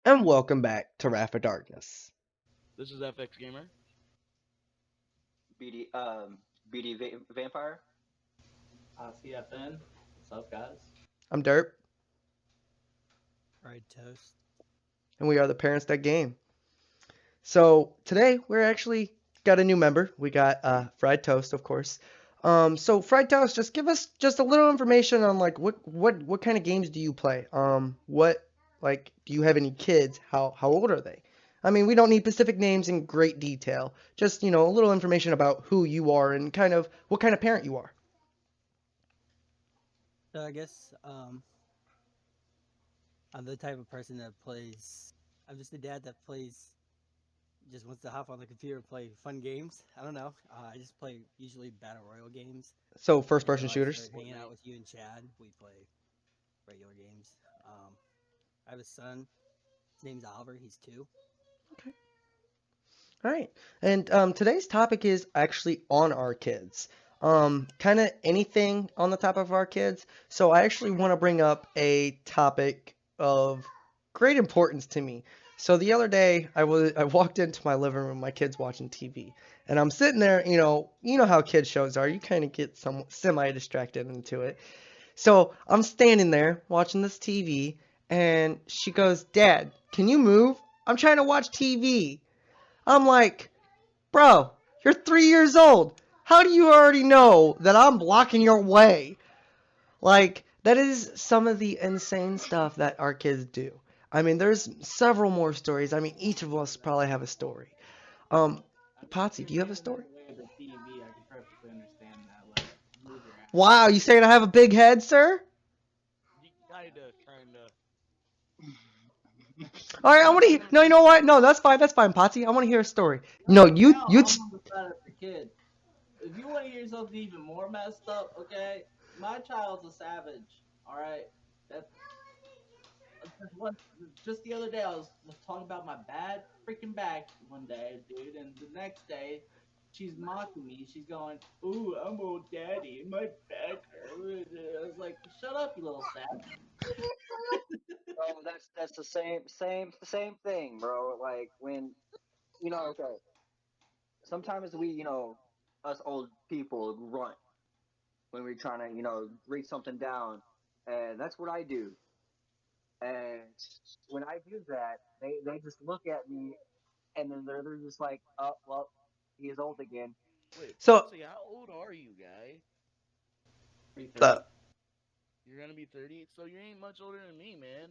and welcome back to Wrath of Darkness. This is FX Gamer. BD Vampire. CFN. What's up, guys? I'm Derp, FriedToast. and we are the parents that game. So today we're actually got a new member. We got FriedToast, of course. So FriedToast, just give us just a little information on like what kind of games do you play? What like do you have any kids? How old are they? I mean, we don't need specific names in great detail. Just a little information about who you are and kind of what kind of parent you are. So I guess I'm the type of person that plays. I'm just a dad that plays. Just wants to hop on the computer and play fun games. I don't know. I just play usually battle royal games. So first Until person I shooters. started hanging out with you and Chad, we play regular games. I have a son. His name's Oliver. He's 2. All right. And today's topic is actually on our kids. Kind of anything on the top of our kids. So I actually want to bring up a topic of great importance to me. So the other day I walked into my living room, my kids watching TV, and I'm sitting there, you know how kids shows are. You kind of get some semi distracted into it. So I'm standing there watching this TV, and she goes, "Dad, can you move? I'm trying to watch TV." I'm like, bro, you're 3 years old. How do you already know that I'm blocking your way? Like, that is some of the insane stuff that our kids do. I mean, there's several more stories. I mean, each of us probably have a story. Potsy, do you have a story? With the TV, I can perfectly understand that. Like, move your ass. Wow, you saying I have a big head, sir? Kinda. All right, I want to. No, you know what? No, that's fine. That's fine, Potsy. I want to hear a story. No, you. Now, You. I'm on the side of the kid. If you want to hear something even more messed up, okay? My child's a savage. All right. That just the other day I was talking about my bad freaking back one day, dude, and the next day she's mocking me. She's going, "Ooh, I'm old daddy, my back hurts." I was like, "Shut up, you little sap." Oh, that's the same thing, bro. Like when okay. Sometimes we, us old people grunt when we're trying to, read something down, and that's what I do. And when I do that, they just look at me, and then they're just like, "Oh, well, he's old again." Wait, So, Potsy, how old are you, guy? Pretty uh, 30. You're gonna be 30, so you ain't much older than me, man.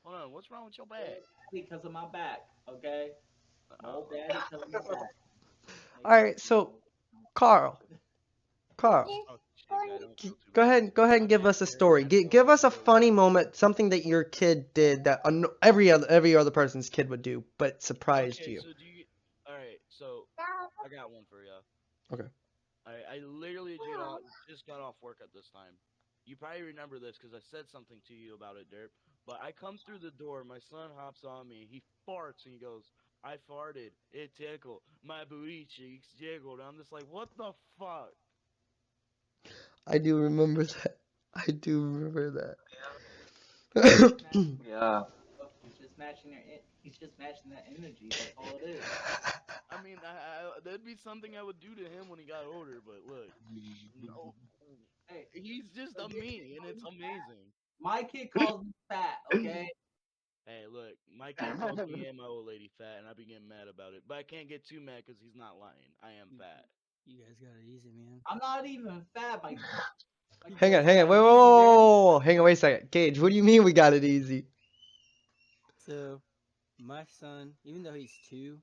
Hold on, what's wrong with your back? Because of my back, okay? Oh, Old daddy because of my back. all right. So, Carl. Carl. oh shit, guy, don't feel too Go bad. ahead. Go ahead and give us a story. Give us a funny moment, something that your kid did that every other person's kid would do, but surprised Okay, you. so do you? All right, so I got one for you. Okay. I literally just got off work at this time. You probably remember this because I said something to you about it, Derp. But I come through the door, my son hops on me, he farts, and he goes, "I farted, it tickled, my booty cheeks jiggled." I'm just like, what the fuck? I do remember that. I do remember that. Yeah. He's just matching that energy. That's all it is. I mean, that'd be something I would do to him when he got older, but look, no, Hey, he's just a me, and it's amazing. my kid calls me fat, okay? Hey, look, my kid calls me and my old lady fat, and I be getting mad about it. But I can't get too mad because he's not lying. I am fat. You guys got it easy, man. I'm not even fat. My Hang on, kid's hang on. got Wait, it whoa, easy, whoa, man. whoa, whoa. Hang on, wait a second. Gage, what do you mean we got it easy? So, my son, even though he's 2,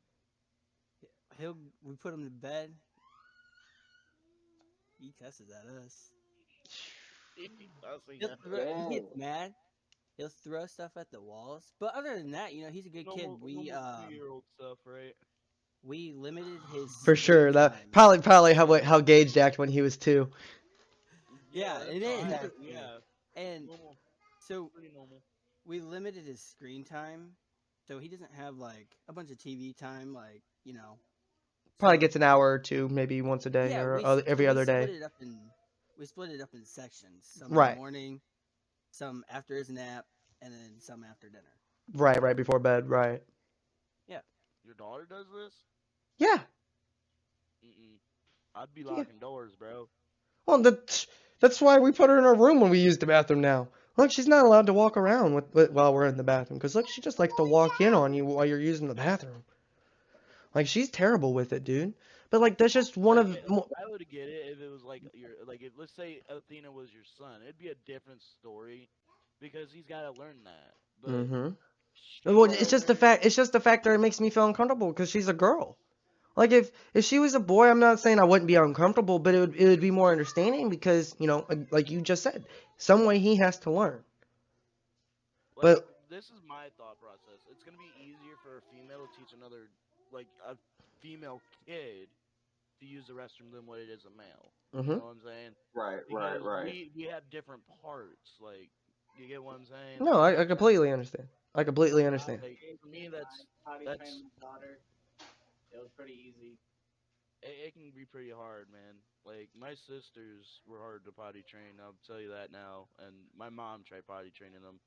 we put him to bed. He cusses at us. I'll say He gets Dang. mad. He'll throw stuff at the walls. But other than that, he's a good kid. normal 3-year-old stuff, right? We limited his For screen sure. That time. probably how Gage acted when he was 2. Yeah, that's it how is I, actually. yeah, And normal, so pretty normal. we limited his screen time, so he doesn't have like a bunch of TV time, like. Probably So gets an hour or two, maybe once a day yeah, or so every other day. we split it up in sections. Some in the Right. morning, some after his nap, and then some after dinner. Right before bed, right. Your daughter does this? Yeah, Mm-mm. I'd be yeah. locking doors, bro. Well, that's why we put her in her room when we use the bathroom now. Look, she's not allowed to walk around while we're in the bathroom, because look, she just likes to walk in on you while you're using the bathroom. Like, she's terrible with it, dude. But like, that's just one of I would get it if it was like if let's say Athena was your son, it'd be a different story because he's got to learn that. But mm-hmm. she Well, gotta learn. it's just the fact that it makes me feel uncomfortable because she's a girl. Like if she was a boy, I'm not saying I wouldn't be uncomfortable, but it would be more understanding because, like you just said, some way he has to learn. Like But this is my thought process. It's gonna be easier for a female to teach another like a female kid to use the restroom than what it is a male. You hmm know what I'm saying? Right, right, Because right. we have different parts. Like you get what I'm saying? no, I completely understand. I completely understand. Like for me, Potty that's trained my daughter. It was pretty easy. it can be pretty hard, man. Like my sisters were hard to potty train. I'll tell you that now. And my mom tried potty training them.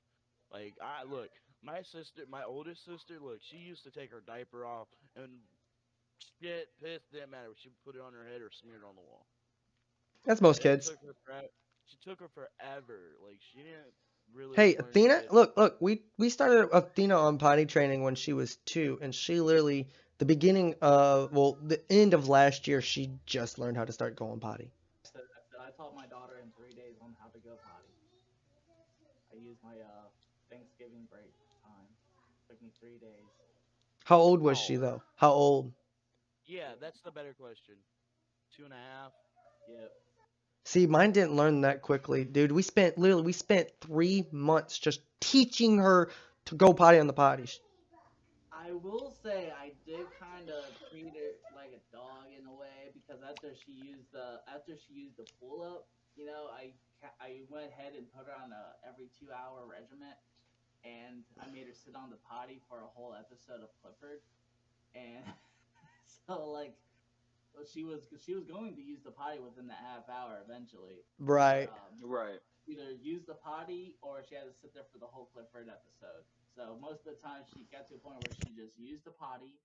Like I look, my sister, my oldest sister, look, she used to take her diaper off and shit, piss, didn't matter. She would put it on her head or smeared it on the wall. That's most It kids. took her she took her forever. Like she didn't really Hey, learn Athena, shit. look, we started Athena on potty training when she was 2, and she literally the beginning of well, the end of last year, she just learned how to start going potty. I taught my daughter in 3 days on how to go potty. I used my Thanksgiving break time. Took me 3 days. How old was she Oh, though? How old? yeah, that's the better question. 2.5. Yep. See, mine didn't learn that quickly, dude. We spent 3 months just teaching her to go potty on the potties. I will say I did kind of treat her like a dog in a way because after she used the pull up, I went ahead and put her on a every 2 hour regiment, and I made her sit on the potty for a whole episode of Clifford, and so like well, she was going to use the potty within the half hour eventually, but Right. Right. either use the potty or she had to sit there for the whole Clifford episode. So most of the time she got to a point where she just used the potty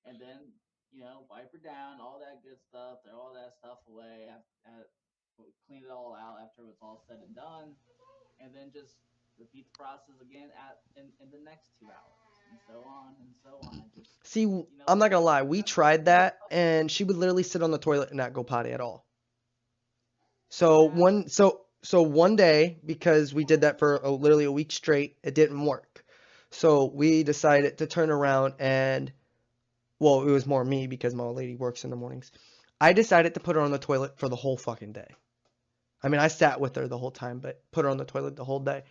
and then wipe her down, all that good stuff, throw all that stuff away, clean it all out after it's all said and done, and then just repeat the process again in the next 2 hours, and so on and so on. And just See, I'm not let gonna lie. We let tried her that, and she would literally sit on the toilet and not go potty at all. So yeah. one day, because we did that for literally a week straight, it didn't work. So we decided to turn around and, well, it was more me because my old lady works in the mornings. I decided to put her on the toilet for the whole fucking day. I mean, I sat with her the whole time, but put her on the toilet the whole day.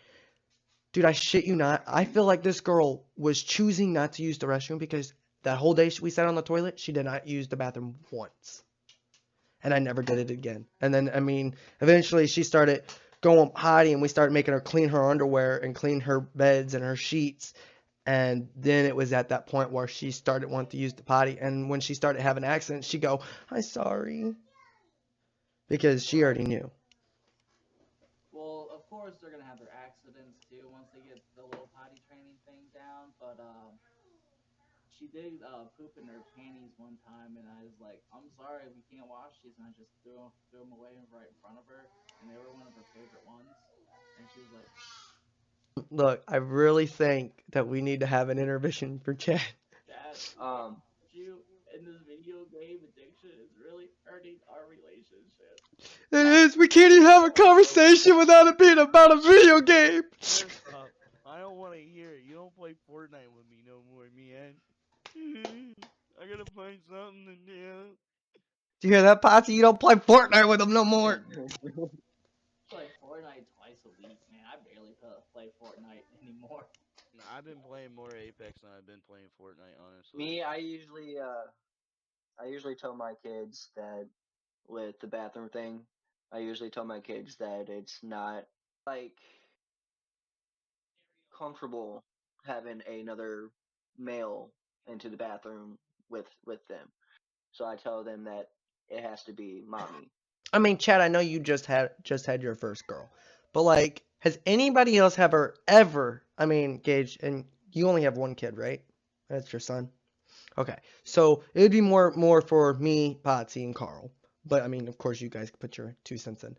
Dude, I shit you not. I feel like this girl was choosing not to use the restroom because that whole day we sat on the toilet, she did not use the bathroom once. And I never did it again. And then, I mean, eventually she started going potty and we started making her clean her underwear and clean her beds and her sheets. And then it was at that point where she started wanting to use the potty. And when she started having accidents, she'd go, "I'm sorry." Because she already knew. Well, of course they're gonna have their accidents too once they get the little potty training thing down. But she did poop in her panties one time, and I was like, "I'm sorry, we can't wash these," and I just threw them away right in front of her, and they were one of her favorite ones. And she was like, Look, I really think that we need to have an intervention for Chad. "Dad, Um. you in this video game addiction is really hurting our relationship." It is. We can't even have a conversation without it being about a video game. First off, I don't want to hear it. You don't play Fortnite with me no more, man. I gotta find something to do. Do you hear that, Potsy? You don't play Fortnite with him no more. Play Fortnite twice a week, man. I barely play Fortnite anymore. No, I've been playing more Apex than I've been playing Fortnite, honestly. Me, I usually tell my kids that with the bathroom thing, I usually tell my kids that it's not like comfortable having another male into the bathroom with them. So I tell them that it has to be mommy. I mean, Chad, I know you just had your first girl, but like, has anybody else ever? I mean, Gage, and you only have one kid, right? That's your son. Okay, so it would be more for me, Potsy, and Carl. But I mean, of course, you guys can put your 2 cents in.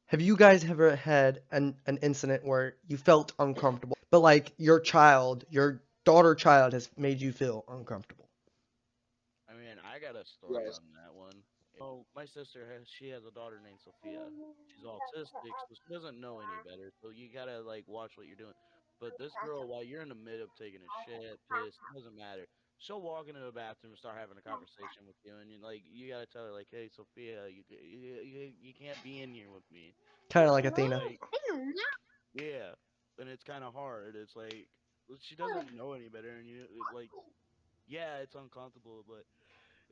Have you guys ever had an incident where you felt uncomfortable, but like your child, your daughter child has made you feel uncomfortable? I mean, I got a story Yes. on that one. My sister she has a daughter named Sophia. She's autistic, so she doesn't know any better. So you gotta like watch what you're doing. But this girl, while you're in the mid of taking a shit, piss, it doesn't matter. She'll walk into the bathroom and start having a conversation with you, and you gotta tell her like, "Hey, Sophia, you can't be in here with me." Kind of like And it's Athena. like, yeah, and it's kind of hard. It's like she doesn't know any better, and like, yeah, it's uncomfortable, but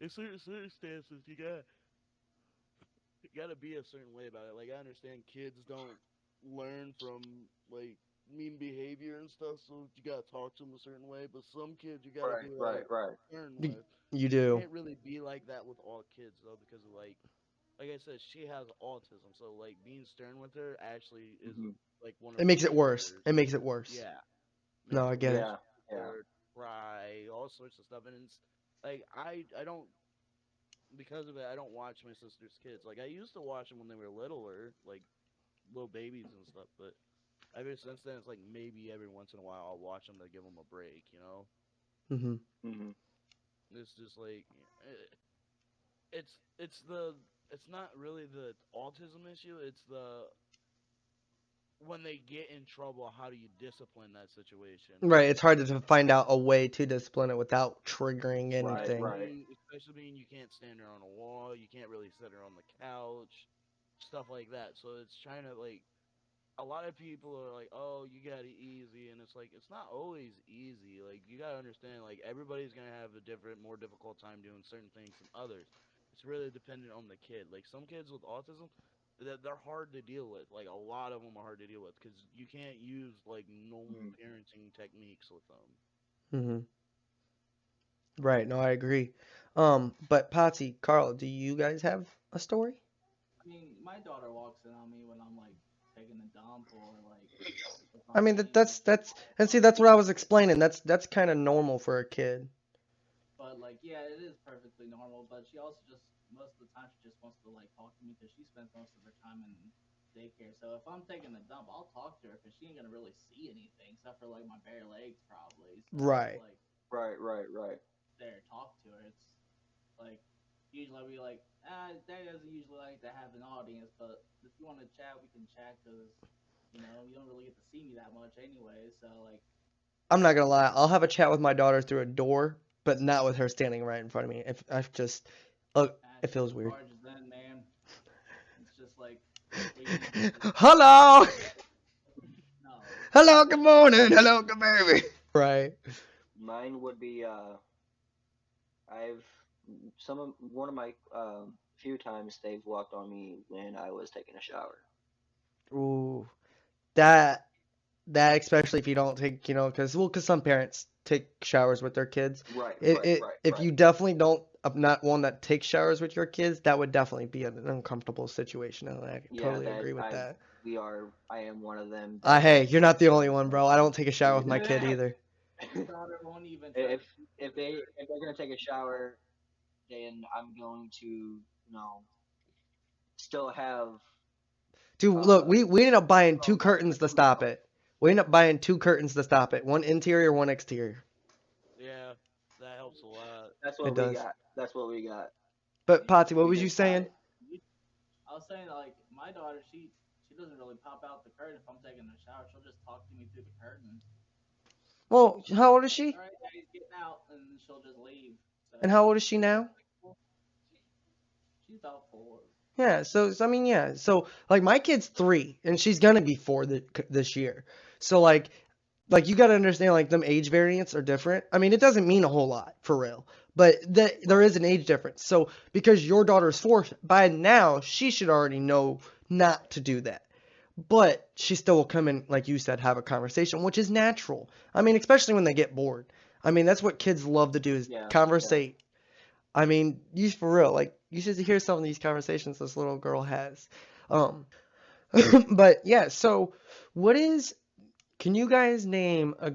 in certain circumstances, you gotta be a certain way about it. Like I understand kids don't learn from like mean behavior and stuff, so you gotta talk to them a certain way. But some kids you gotta Right, be right, right. stern You, with. you You do. can't really be like that with all kids though, because of like I said, she has autism, so like being stern with her actually is Hmm. like one of It her makes it worse. triggers. It makes it worse. Yeah, No, makes I it get worse. it. Yeah, yeah. Or cry, all sorts of stuff, and it's like I don't because of it, I don't watch my sister's kids. Like I used to watch them when they were littler, like little babies and stuff. But ever since then, it's like maybe every once in a while I'll watch them to give them a break. Hmm. Hmm. It's just like it's not really the autism issue. It's the when they get in trouble, how do you discipline that situation? Right, it's hard to find out a way to discipline it without triggering Right, anything. right. Especially being you can't stand her on a wall, you can't really sit her on the couch, stuff like that. So it's trying to like a lot of people are like, "Oh, you got it easy," and it's like it's not always easy. Like you gotta understand, like everybody's gonna have a different, more difficult time doing certain things than others. It's really dependent on the kid. Like some kids with autism, they're hard to deal with. Like a lot of them are hard to deal with because you can't use like normal Mhm. parenting techniques with them. Hmm. Right, no, I agree. But Patsy, Carl, do you guys have a story? I mean, my daughter walks in on me when I'm like taking a dump or like if I I'm mean peeing or that's and see that's what I was explaining. That's kind of normal for a kid. but like yeah, it is perfectly normal. But she also just most of the time she just wants to like talk to me because she spends most of her time in daycare. So if I'm taking a dump, I'll talk to her because she ain't gonna really see anything except for like my bare legs probably. So it's Right. like Right, right, right. there talk to her. It's like usually I'll be like, Daddy doesn't usually like to have an audience, but if you want to chat, we can chat because you don't really get to see me that much anyway. So like, I'm not gonna lie. I'll have a chat with my daughter through a door, but not with her standing right in front of me. If I just look, it she feels just weird. barges in, man. It's just like, what you need. Hello, No, hello, good morning, hello, good baby. Right. Mine would be I've some of one of my few times they've walked on me when I was taking a shower. Ooh, that that especially if you don't take, because some parents take showers with their kids. Right, It, right, it right, if right. you definitely don't, not one that takes showers with your kids, that would definitely be an uncomfortable situation, and I Yeah, totally that agree with that. I am one of them that Hey, you're not the only one, bro. I don't take a shower with my kid my either. daughter won't even try if to keep if her they're gonna take a shower, then I'm going to still have Dude, look, uh we ended up buying two some curtains to stop control. it. We ended up buying two curtains to stop it. One interior, one exterior. Yeah, that helps a lot. That's It what we does. got. That's what we got. But yeah. Patsy, what We was you just got saying? it. I was saying like my daughter, she doesn't really pop out the curtain if I'm taking a shower. She'll just talk to me through the curtain. Well, how old is Like, she? all right, Daddy's getting out, and she'll just leave. So And how old is she it's now? like, well, she's about 4. Yeah, I mean, yeah. So, like, my kid's 3, and she's gonna be 4 this year. So, like you gotta understand, like, them age variants are different. I mean, it doesn't mean a whole lot, for real. But there Right. is an age difference. So, because your daughter's 4, by now, she should already know not to do that. But she still will come in, like you said, have a conversation, which is natural. I mean, especially when they get bored. I mean, that's what kids love to do is Yeah, yeah. conversate. I mean, you for real, like you should hear some of these conversations this little girl has. Um, but yeah, so what is? Can you guys name a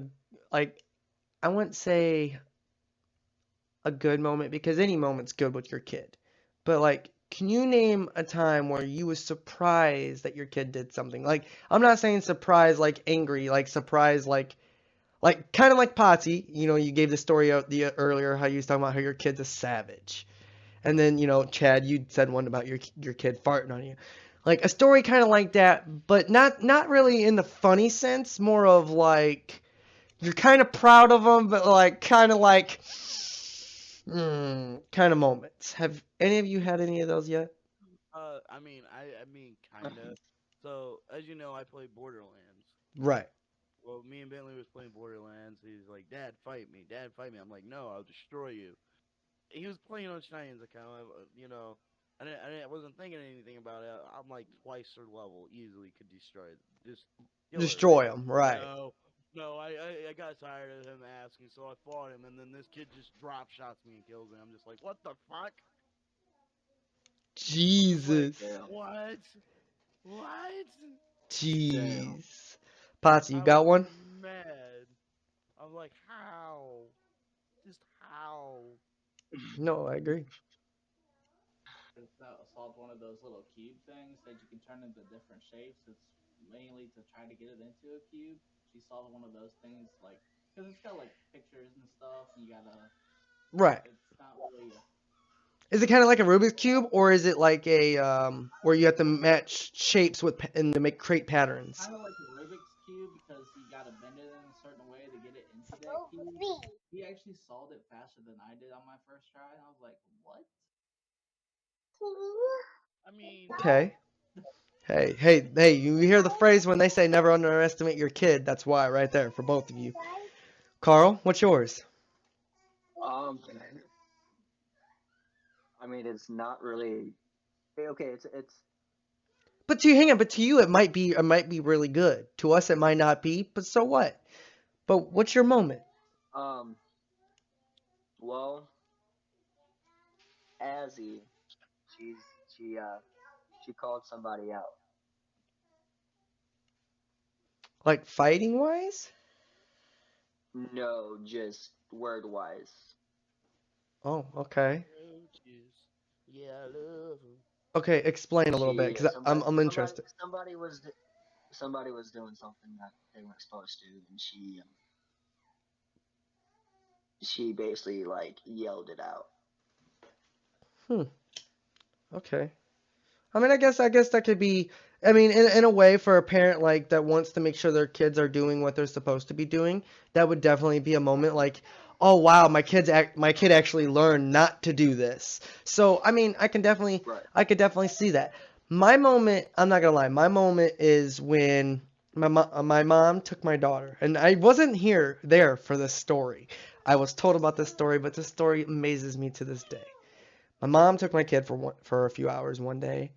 like I wouldn't say a good moment because any moment's good with your kid. But like, can you name a time where you was surprised that your kid did something? Like, I'm not saying surprise like angry, like surprise like kind of like Potsy. You know, you gave the story out the earlier how you was talking about how your kid's a savage. And then, you know, Chad, you said one about your kid farting on you. Like a story kind of like that, but not really in the funny sense, more of like you're kind of proud of them, but like kind of like kind of moments. Have any of you had any of those yet? I mean, kinda. So, as you know, I play Borderlands. Right. Well, me and Bentley was playing Borderlands. He's like, "Dad, fight me! Dad, fight me!" I'm like, "No, I'll destroy you." He was playing on Cheyenne's account. I wasn't thinking anything about it. I'm like twice her level, easily could destroy it. Just kill her, right? Destroy them. Right. No, no, I got tired of him asking, so I fought him, and then this kid just drop shots me and kills me. I'm just like, what the fuck? I'm just like, Jesus. Damn. what? What? Jeez. Potsy, you I was got one? mad. I'm like, how? Just how? No, I agree. Solved one of those little cube things that you can turn into different shapes. It's mainly to try to get it into a cube. She solved one of those things, like, because it's got like pictures and stuff, and you gotta. Right. It's not really. Is it kind of like a Rubik's cube, or is it like a where you have to match shapes with and to make create patterns? Kind of like a Rubik's cube because you gotta bend it in a certain way to get it into that cube. He actually solved it faster than I did on my first try, and I was like, "What?" I mean, Okay. Hey! You hear the phrase when they say never underestimate your kid? That's why, right there for both of you. Carl, what's yours? Um, I mean, it's not really okay. It's But to you, hang on. But to you, it might be really good. To us, it might not be. But so what? But what's your moment? um. Well, Azzy, she's she uh she called somebody out. Like fighting wise? No, just word wise. Oh, okay. roaches. Yeah, I love 'em. Okay, explain a little bit, She because I'm somebody I'm somebody interested. somebody was somebody was doing something that they weren't supposed to, and she basically like yelled it out. Hmm. Okay. I mean, I guess that could be. I mean, in a way, for a parent like that wants to make sure their kids are doing what they're supposed to be doing, that would definitely be a moment like, oh wow, my kid actually learned not to do this. So I mean, Right. I could definitely see that. My moment, I'm not gonna lie, my moment is when my mom took my daughter, and I wasn't there for this story. I was told about this story, but this story amazes me to this day. My mom took my kid for a few hours one day,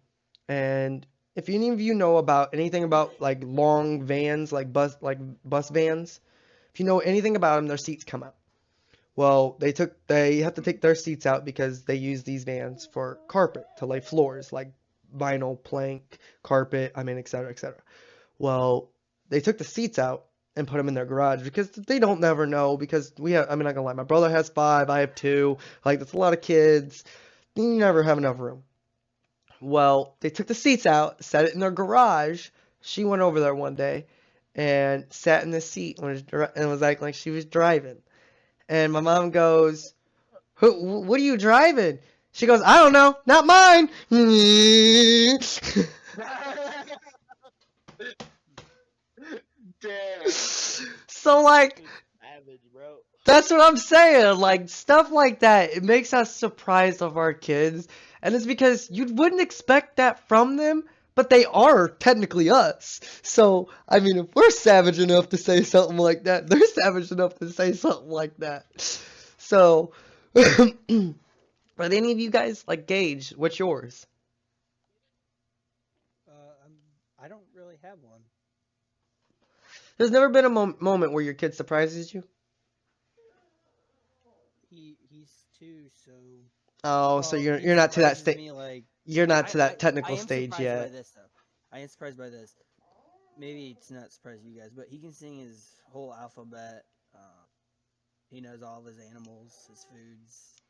and if any of you know about anything about like long vans, like bus vans, if you know anything about them, their seats come out. Well, they have to take their seats out because they use these vans for carpet to lay floors, like vinyl plank, carpet, I mean, et cetera, et cetera. Well, they took the seats out and put them in their garage because they don't never know because I'm not gonna lie, my brother has five, I have two, like that's a lot of kids. You never have enough room. Well, they took the seats out, set it in their garage. She went over there one day and sat in the seat and was acting like she was driving. And my mom goes, what are you driving? She goes, I don't know, not mine. Damn. So like It's savage, bro. that's what I'm saying. Like stuff like that, it makes us surprised of our kids, and it's because you wouldn't expect that from them, but they are technically us. So I mean, if we're savage enough to say something like that, they're savage enough to say something like that. So, but any of you guys like Gage? What's yours? I don't really have one. There's never been a moment where your kid surprises you. He's two, so Oh, so you're he you're not to that surprises state. me like You're not to that I technical am stage surprised by yet. this though. I am surprised by this. Maybe it's not surprising you guys, but he can sing his whole alphabet. He knows all of his animals, his foods.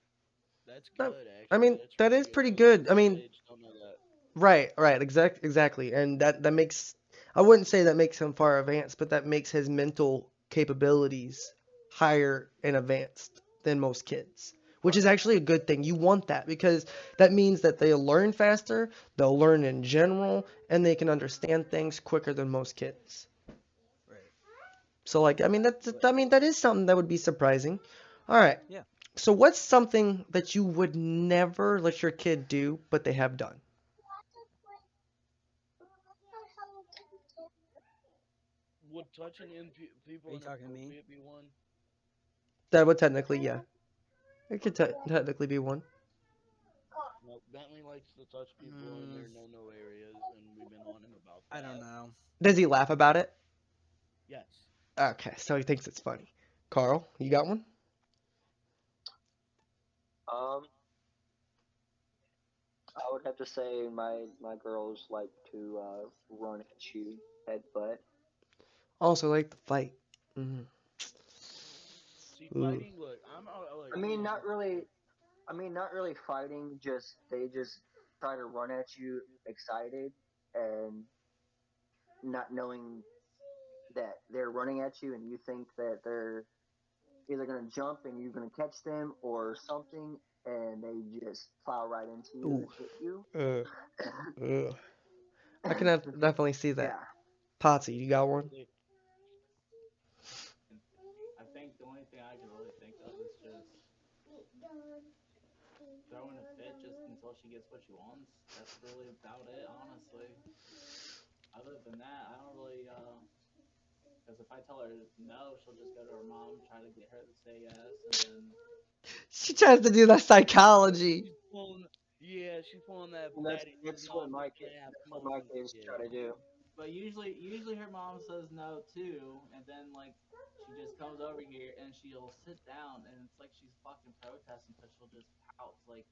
That's That- good, I actually. mean, That's that really is good. pretty Most kids good. I that mean, age don't know that. right, exactly, and that makes, I wouldn't say that makes him far advanced, but that makes his mental capabilities higher and advanced than most kids, which is actually a good thing. You want that because that means that they'll learn faster, they'll learn in general, and they can understand things quicker than most kids. Right. So like, I mean that is something that would be surprising. All right. Yeah. So what's something that you would never let your kid do, but they have done? Would touching Are people you talking to me? inappropriate be one? That would technically, yeah. It could technically be one. No, Bentley likes to touch people in Mm, their no-no areas, and we've been on him about I don't that. know. Does he laugh about it? Yes. Okay, so he thinks it's funny. Carl, you got one? Um, I would have to say my girls like to run at you, headbutt. Also like the fight. Hmm. See, Ooh. fighting. Look, I'm out. Like, I me mean, and not really. I mean, not really fighting. Just they just try to run at you, excited, and not knowing that they're running at you, and you think that they're either gonna jump and you're gonna catch them or something, and they just plow right into you Ooh. and hit you. Uh, uh. I can definitely see that. Yeah. Potsy, you got one? they, I think the only thing I can really think of is just throwing a fit just until she gets what she wants. That's really about it, honestly. Other than that, I don't really. Because if I tell her no, she'll just go to her mom, try to get her to say yes, and then. She tries to do that psychology. she's pulling. Yeah, she's pulling that And daddy. that's what Mom, you my kid can't have that's what my fun. kids try Yeah. to do. But usually her mom says no too, and then like she just comes over here and she'll sit down, and it's like she's fucking protesting because she'll just pout. It's like,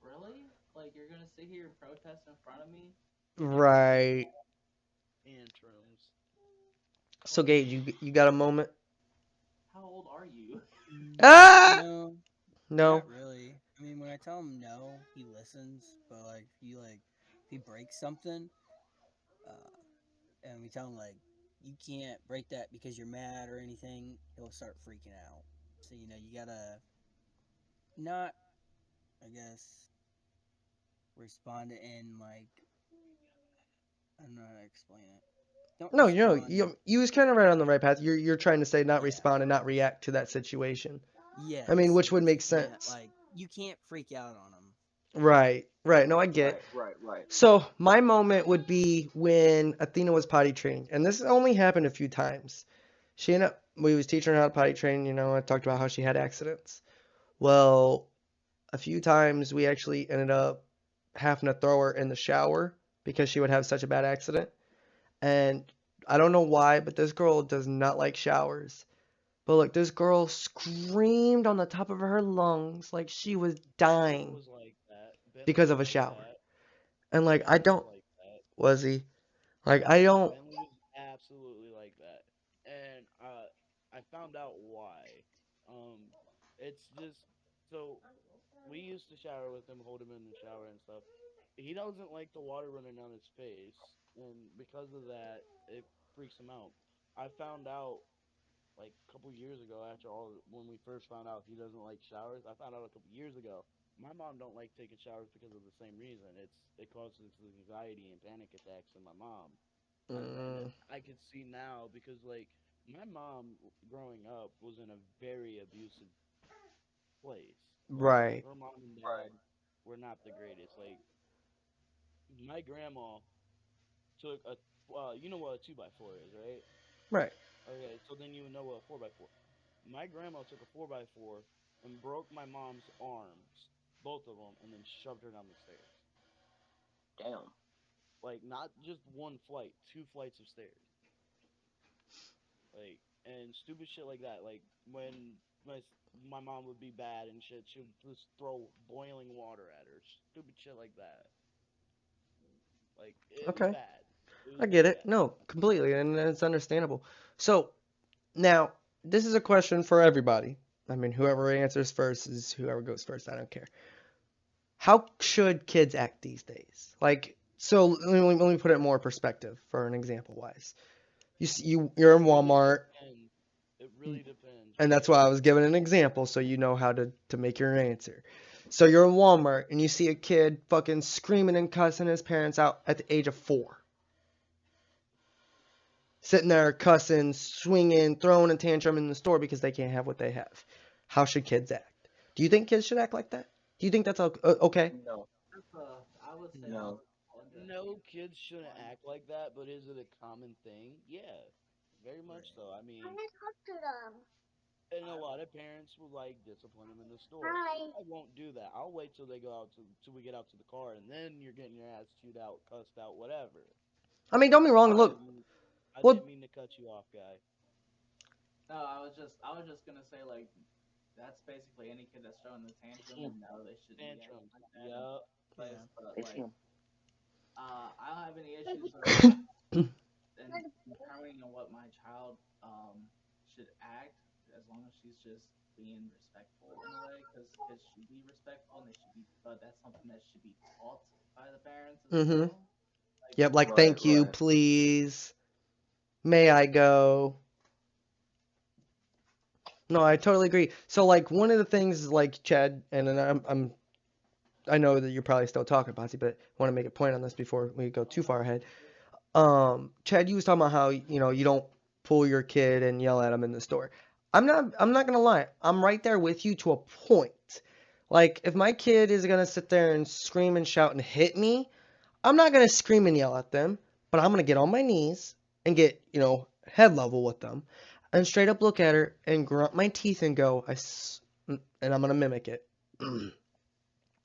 really? Like you're gonna sit here and protest in front of me? Right. Tantrums. So Gage, you got a moment? How old are you? Ah! No, No. not really. I mean, when I tell him no, he listens. But like, if he breaks something, uh, and we tell him like, you can't break that because you're mad or anything, he'll start freaking out. So you gotta not, I guess, respond in like, I don't know how to explain it. Don't No, respond. you was kind of right on the right path. You're trying to say not Yeah. respond and not react to that situation. I mean, Yes, which would but you make can't sense. like you can't freak out on him. Right. Right. No, I get it. Right. So my moment would be when Athena was potty trained, and this only happened a few times. We was teaching her how to potty train. I talked about how she had accidents. Well, a few times we actually ended up having to throw her in the shower because she would have such a bad accident. And I don't know why, but this girl does not like showers. But look, this girl screamed on the top of her lungs like she was Bentley dying was like that. Bentley because was of a like shower. that. And like I Bentley was don't like that. was he? Like I don't Bentley was absolutely like that. And I found out why. Um, it's just so we used to shower with him, hold him in the shower and stuff. He doesn't like the water running down his face, and because of that, it freaks him out. I found out like a couple years ago after all when we first found out he doesn't like showers. I found out a couple years ago. My mom don't like taking showers because of the same reason. It causes anxiety and panic attacks in my mom. And mm, I could see now because like my mom growing up was in a very abusive place. Like right. her mom and dad Right. were not the greatest. Like my grandma took a you know what a 2x4 is, right? Right. Okay, so then you would know what a 4x4. My grandma took a 4x4 and broke my mom's arms, both of them, and then shoved her down the stairs. Damn. Like not just one flight, two flights of stairs. Like and stupid shit like that. Like when my mom would be bad and shit, she would just throw boiling water at her. Stupid shit like that. Like it was Okay. bad. It was I get very it. bad. No, completely, and it's understandable. So now, this is a question for everybody. I mean, whoever answers first is whoever goes first. I don't care. How should kids act these days? Like, so let me put it more perspective for an example wise. You're in Walmart, Depends. It really depends, and that's right? why I was giving an example so you know how to make your answer. So you're in Walmart and you see a kid fucking screaming and cussing his parents out at the age of 4. Sitting there cussing, swinging, throwing a tantrum in the store because they can't have what they have. How should kids act? Do you think kids should act like that? Do you think that's okay? No, I would say no. No, kids shouldn't act like that, but is it a common thing? Yeah, very much so. I mean, and a lot of parents will like discipline them in the store. I won't do that. I'll wait till they go out to till we get out to the car, and then you're getting your ass chewed out, cussed out, whatever. I mean, don't be wrong. I Right. Look, didn't mean, I well, didn't mean to cut you off, guy. No, I was just gonna say like that's basically any kid that's throwing the tantrum. And no, they shouldn't be acting Tantrums. like that in the Yup. first place. But It's like, him. I don't have any issues in determining on what my child should act as long as she's just being respectful in a way because kids should be respectful and they should be but that's something that should be taught by the parents as mm-hmm. well like Yep, like Right, thank you, right. please. May I go? No, I totally agree. So like one of the things like Chad and then I know that you're probably still talking, Potsy, but I want to make a point on this before we go too far ahead. Chad, you was talking about how you don't pull your kid and yell at him in the store. I'm not gonna lie. I'm right there with you to a point. Like if my kid is gonna sit there and scream and shout and hit me, I'm not gonna scream and yell at them, but I'm gonna get on my knees and get head level with them, and straight up look at her and grunt my teeth and go, and I'm gonna mimic it.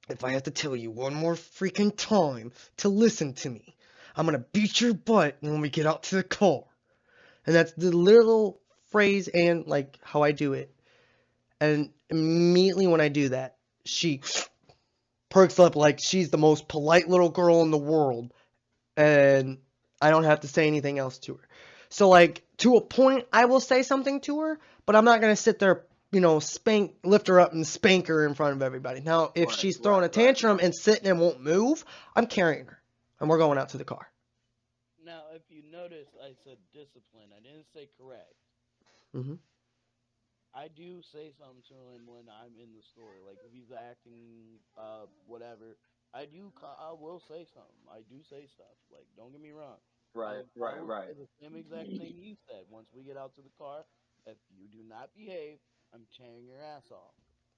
If I have to tell you one more freaking time to listen to me, I'm gonna beat your butt when we get out to the car. And that's the little phrase and like how I do it. And immediately when I do that, she perks up like she's the most polite little girl in the world. And I don't have to say anything else to her. So like to a point I will say something to her, but I'm not gonna sit there, lift her up and spank her in front of everybody. Now, if Right, she's throwing a right, right. tantrum and sitting and won't move, I'm carrying her. And we're going out to the car. Now, if you notice, I said discipline. I didn't say correct. Hmm. I do say something to him when I'm in the store. Like if he's acting, whatever. I will say something. I do say stuff. Like don't get me wrong. Right, I right, will right. say the same exact thing you said. Once we get out to the car, if you do not behave, I'm tearing your ass off.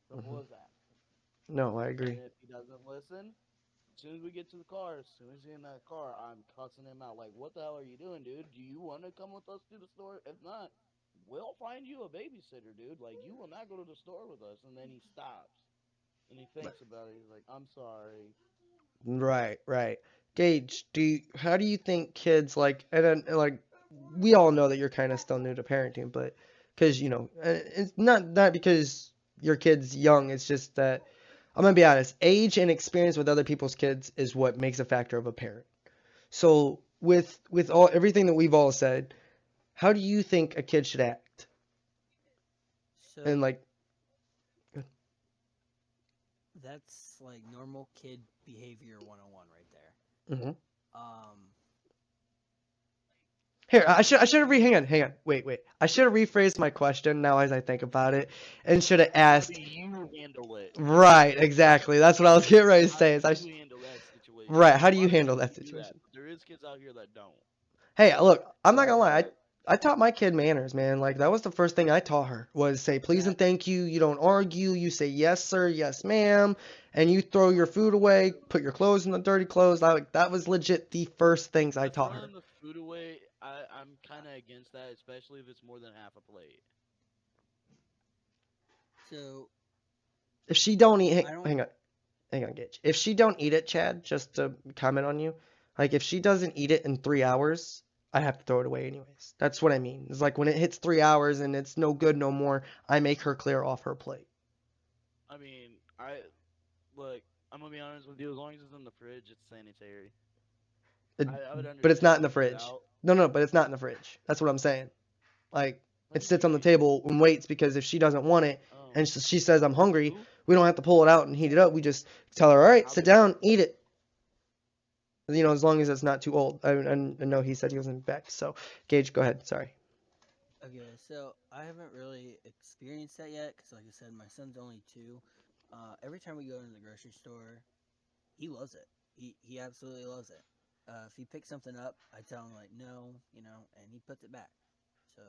Simple Hmm. as that. No, I And agree. if he doesn't listen, as soon as we get to the car, as soon as he's in that car, I'm cussing him out. Like, what the hell are you doing, dude? Do you want to come with us to the store? If not, we'll find you a babysitter, dude. Like, you will not go to the store with us. And then he stops and he thinks about it. He's like, I'm sorry. Right, right. Gage, how do you think kids like, and then like, we all know that you're kind of still new to parenting, but because it's not because your kid's young, it's just that I'm gonna be honest, age and experience with other people's kids is what makes a factor of a parent. So with all everything that we've all said, how do you think a kid should act? And So like, that's like normal kid behavior 101 right there. mhm. Um, Here, I should have hang on, wait. I should have rephrased my question now as I think about it, and should have How do asked. you handle it? Right, exactly. That's what I was getting ready to How say. do Is I you handle that situation? right? Because How a do you lot of handle kids that do that, situation? but there is kids out here that don't. Hey, look, I'm not Right, gonna lie. right. I taught my kid manners, man. Like that was the first thing I taught her was say please and thank you. You don't argue. You say yes sir, yes ma'am, and you throw your food away. Put your clothes in the dirty clothes. Like that was legit the first things I The taught her. throwing the food away, I'm kind of against that, especially if it's more than half a plate. so If she don't eat, I don't. hang on, Gage. If she don't eat it, Chad, just to comment on you, like if she doesn't eat it in 3 hours, I have to throw it away anyways. That's what I mean. It's like when it hits 3 hours and it's no good no more, I make her clear off her plate. I mean, I look. I'm gonna be honest with you. As long as it's in the fridge, it's sanitary. It- I would but it's understand not in the taking it fridge. out. No, but it's not in the fridge. That's what I'm saying. Like It sits on the table and waits because if she doesn't want it and Oh, she says I'm hungry, who? we don't have to pull it out and heat it up. We just tell her, all right, sit down, eat it. As long as it's not too old. I know he said he wasn't back. So, Gage, go ahead. Sorry. Okay, so I haven't really experienced that yet because, like I said, my son's only 2. Every time we go into the grocery store, he loves it. He absolutely loves it. If he picks something up, I tell him like no, and he puts it back. So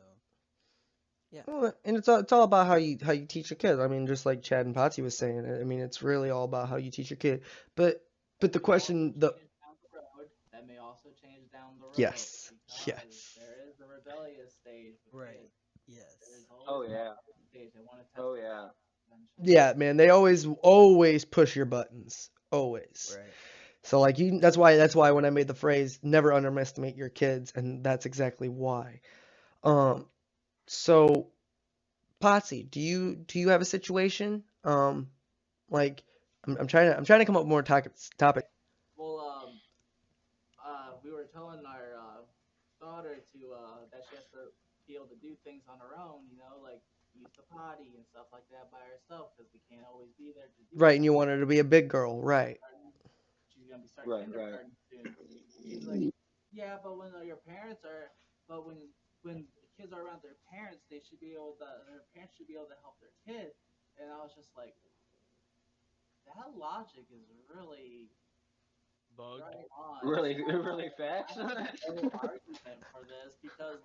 yeah, Well, and it's all about how you teach your kids. I mean, just like Chad and Potsy was saying. I mean, it's really all about how you teach your kid. But the question, the Change down the road. That may also change down the road yes, because yes, there is a rebellious stage with right. kids. There Yes. is Oh always a yeah. rebellious stage. They want to test Oh the yeah. boundaries eventually. yeah, man. They always push your buttons, always. Right. So like that's why when I made the phrase never underestimate your kids, and that's exactly why. Um, so Potsy, do you have a situation? Like I'm trying to come up with more topic. Well, we were telling our daughter to that she has to be able to do things on her own. Like use the potty and stuff like that by herself because we can't always be there to do Right, and that. you want her to be a big girl, right? She's gonna be starting Right. Right. kindergarten soon. She's like, yeah, but when your parents are, but when the kids are around their parents, their parents should be able to help their kid. And I was just like, that logic is really Bugged. right on. Really, really I fast. have no argument for this because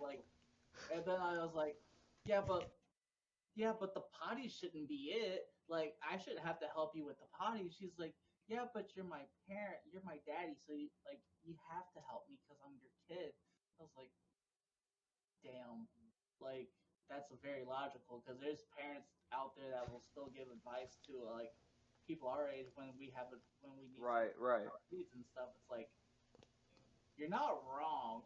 and then I was like, yeah, but the potty shouldn't be it. Like, I shouldn't have to help you with the potty. She's like, yeah, but you're my parent, you're my daddy, so you have to help me because I'm your kid. I was like, damn, like that's very logical because there's parents out there that will still give advice to people our age when we need Right. Right. our needs and stuff. It's like you're not wrong.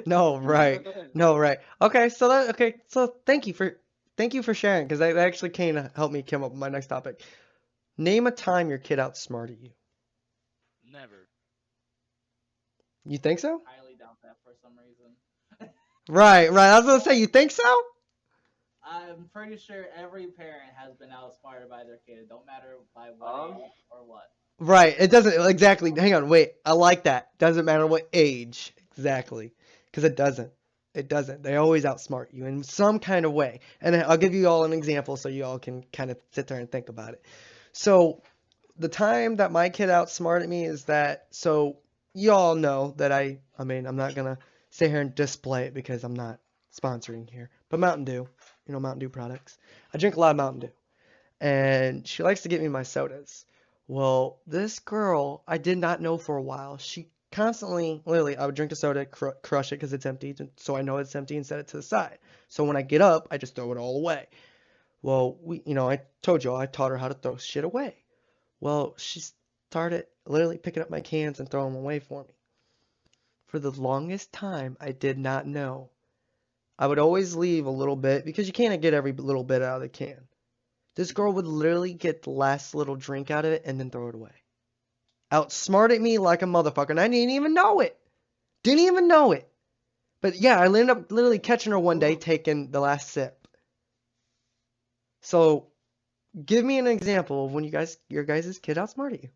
No, right. No, right. Okay, so thank you for sharing because that actually kind of helped me come up with my next topic. Name a time your kid outsmarted you. Never. You think so? Highly doubt that for some reason. Right, right. I was gonna say, you think so? I'm pretty sure every parent has been outsmarted by their kid, don't matter by what Um. age or what. Right. It doesn't exactly. Hang on, wait. I like that. Doesn't matter what age. Exactly. Because it doesn't. It doesn't. They always outsmart you in some kind of way. And I'll give you all an example so you all can kind of sit there and think about it. So the time that my kid outsmarted me is that, so you all know that I mean, I'm not gonna sit here and display it because I'm not sponsoring here, but Mountain Dew, Mountain Dew products. I drink a lot of Mountain Dew, and she likes to get me my sodas. Well, this girl, I did not know for a while. She constantly, literally, I would drink a soda, crush it because it's empty, so I know it's empty and set it to the side. So when I get up, I just throw it all away. Well, I told you all, I taught her how to throw shit away. Well, she started literally picking up my cans and throwing them away for me. For the longest time, I did not know. I would always leave a little bit because you can't get every little bit out of the can. This girl would literally get the last little drink out of it and then throw it away. Outsmarted me like a motherfucker, and I didn't even know it. Didn't even know it. But yeah, I ended up literally catching her one day taking the last sip. So give me an example of when your guys' kid outsmarted you.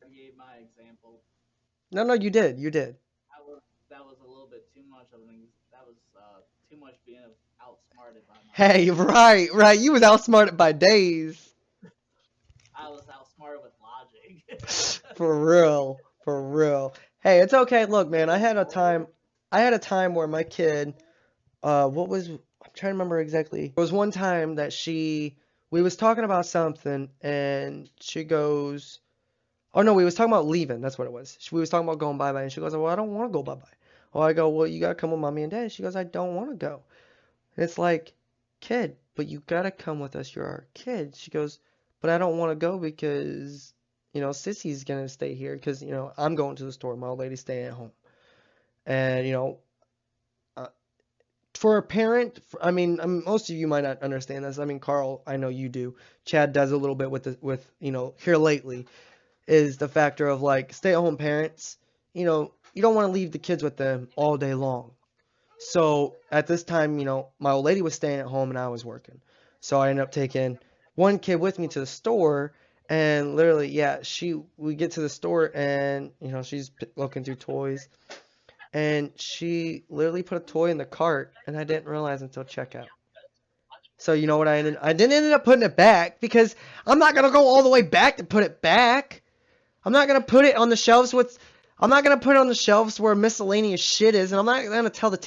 I gave my example. No, no, you did. You did. That was a little bit too much of an that was too much being outsmarted by my Hey, kid. right, right. You was outsmarted by days. I was outsmarted with logic. For real. For real. Hey, it's okay. Look, man, I had a time where my kid, I'm trying to remember exactly. There was one time that we was talking about something and she goes, oh no, we was talking about leaving. That's what it was. We was talking about going bye-bye and she goes, well, I don't want to go bye-bye. Well, I go, well, you got to come with mommy and dad. She goes, I don't want to go. And it's like, kid, but you got to come with us. You're our kid. She goes, but I don't want to go because, Sissy's going to stay here because, I'm going to the store. My old lady's staying at home. And, uh, for a parent, most of you might not understand this. I mean, Carl, I know you do. Chad does a little bit with here lately, is the factor of like stay-at-home parents. You don't want to leave the kids with them all day long. So at this time, my old lady was staying at home and I was working. So I ended up taking one kid with me to the store, and literally, yeah, we get to the store and she's looking through toys, and she literally put a toy in the cart, and I didn't realize until checkout. So you know what I didn't end up putting it back because I'm not gonna go all the way back to put it back. I'm not gonna put it on the shelves with. I'm not gonna put it on the shelves where miscellaneous shit is, and I'm not gonna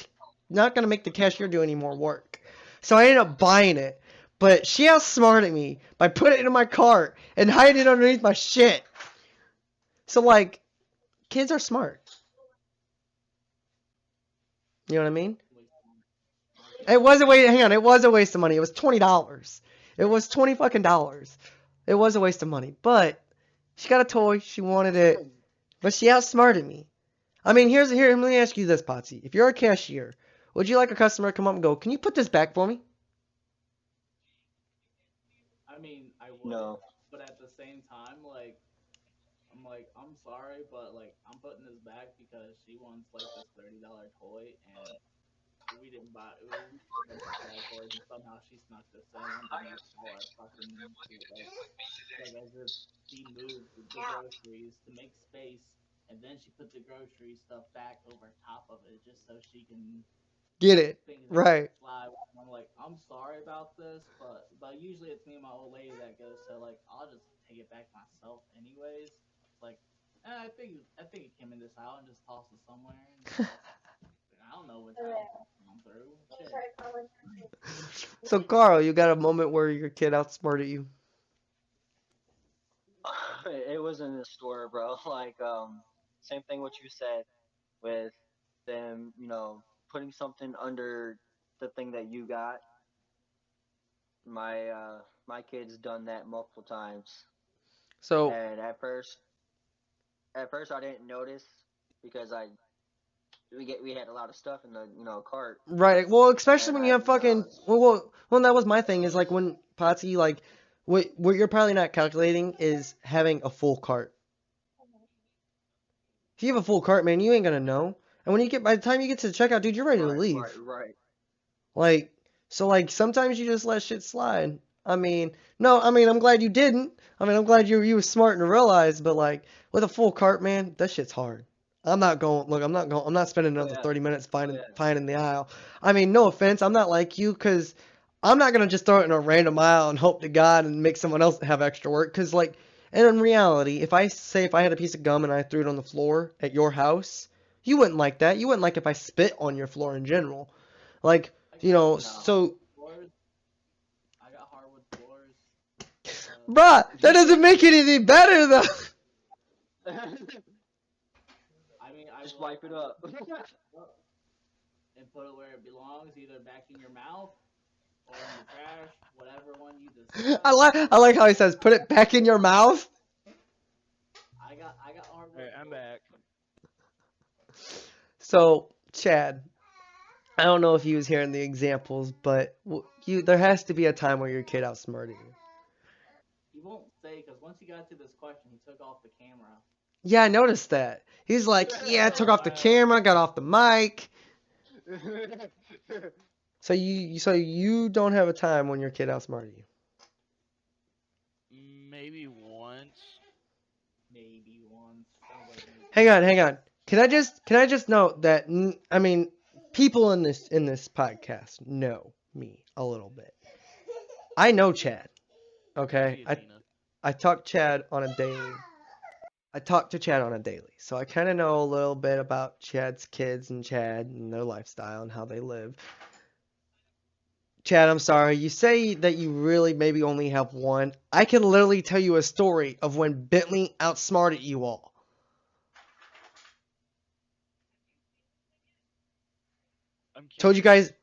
not gonna make the cashier do any more work. So I ended up buying it, but she outsmarted me by putting it in my cart and hiding it underneath my shit. So like, kids are smart. You know what I mean? It was a waste. Hang on, it was a waste of money. It was $20. It was 20 fucking dollars. It was a waste of money, but she got a toy. She wanted it, but she outsmarted me. I mean, here. Let me ask you this, Potsy. If you're a cashier, would you like a customer to come up and go, "Can you put this back for me?" I mean, I would, No. but at the same time, like, I'm like, I'm sorry, but like, I'm putting this back because she wants like this $30 toy, and we didn't buy. We spent $30 toys, and somehow she snuck this in underneath our fucking like as if she moved the groceries to make space, and then she put the grocery stuff back over top of it just so she can Get it things that right. fly. And I'm like, I'm sorry about this, but usually it's me and my old lady that goes. So like, I'll just take it back myself, anyways. It's like, I think it came in this aisle and just toss it somewhere. And I don't know which aisle it's gone through. Shit. So, Carl, you got a moment where your kid outsmarted you? It was in the store, bro. Like, same thing what you said with them, putting something under the thing that you got. My kid's done that multiple times, So, and at first I didn't notice because we had a lot of stuff in the cart, right. Well, especially and when you I have fucking. Well, that was my thing. Is like when Potsy, like, what you're probably not calculating is having a full cart. If you have a full cart, man, you ain't gonna know. And by the time you get to the checkout, dude, you're ready to right, leave. right. Like, so like sometimes you just let shit slide. I mean, no, I mean I'm glad you didn't. I mean I'm glad you were smart and realized, but like with a full cart, man, that shit's hard. I'm not spending Oh another yeah, 30 minutes oh finding the aisle. I mean, no offense, I'm not like you, cause I'm not gonna just throw it in a random aisle and hope to God and make someone else have extra work. Cause like, and in reality, if I had a piece of gum and I threw it on the floor at your house, you wouldn't like that. You wouldn't like if I spit on your floor in general. Like, I got no. so, floors. I got hardwood floors. bruh, that doesn't make it any better though. I mean, I Just will. wipe it up. Up and put it where it belongs, either back in your mouth or in the trash, whatever one you decide. I like how he says, "Put it back in your mouth." I got hardwood Alright, I'm floors. back. So, Chad, I don't know if you was hearing the examples, but there has to be a time where your kid outsmarted you. He won't say because once he got to this question, he took off the camera. Yeah, I noticed that. He's like, "Yeah, I took Oh off the wow! camera, got off the mic." So you don't have a time when your kid outsmarted you. Maybe once. Maybe once. Sounds like maybe. Hang on. Can I just note that I mean, people in this podcast know me a little bit. I know Chad. Okay, See you, I Tina. I talk Chad on a daily. I talk to Chad on a daily, so I kind of know a little bit about Chad's kids and Chad and their lifestyle and how they live. Chad, I'm sorry. You say that you really maybe only have one. I can literally tell you a story of when Bentley outsmarted you all. I'm Told you curious. guys.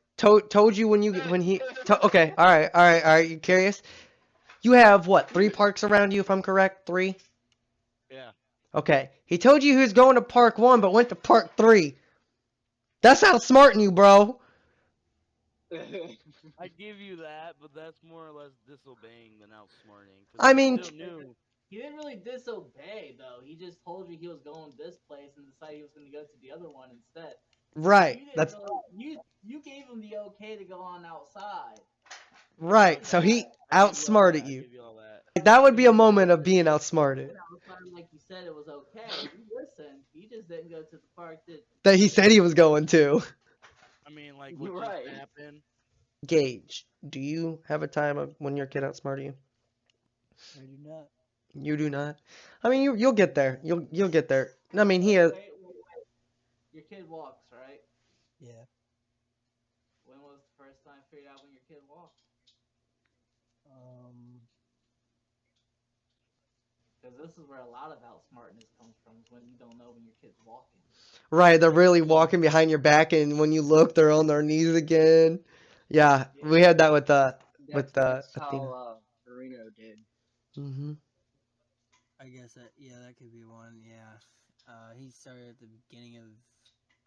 Told you when he. Okay, all right. You curious? You have what? 3 parks around you, if I'm correct. 3. Yeah. Okay. He told you he was going to Park 1, but went to Park 3. That's outsmarting you, bro. I give you that, but that's more or less disobeying than outsmarting, because I he mean, still knew. He didn't really disobey though. He just told you he was going this place and decided he was going to go to the other one instead. Right. You didn't That's really, you gave him the okay to go on outside. right. But So then he I give you all outsmarted that. I you. give you all that. Like, that would when be a you moment of being outsmarted. went outside like you said it was okay, you listened. You just didn't go to the park That he said he was going to. I mean, like what You're just right. happened. Gage, do you have a time of when your kid outsmarted you? I do not. You do not. I mean, you'll get there. You'll get there. I mean, he has. wait. Your kid walks, right? Yeah. When was the first time you figured out when your kid walked? Um. Because this is where a lot of outsmartness comes from, is when you don't know when your kid's walking. Right, they're really walking behind your back, and when you look, they're on their knees again. Yeah, Yeah. we had that with That's Athena. how Marino did. Hmm. I guess that could be one. Yeah. He started at the beginning of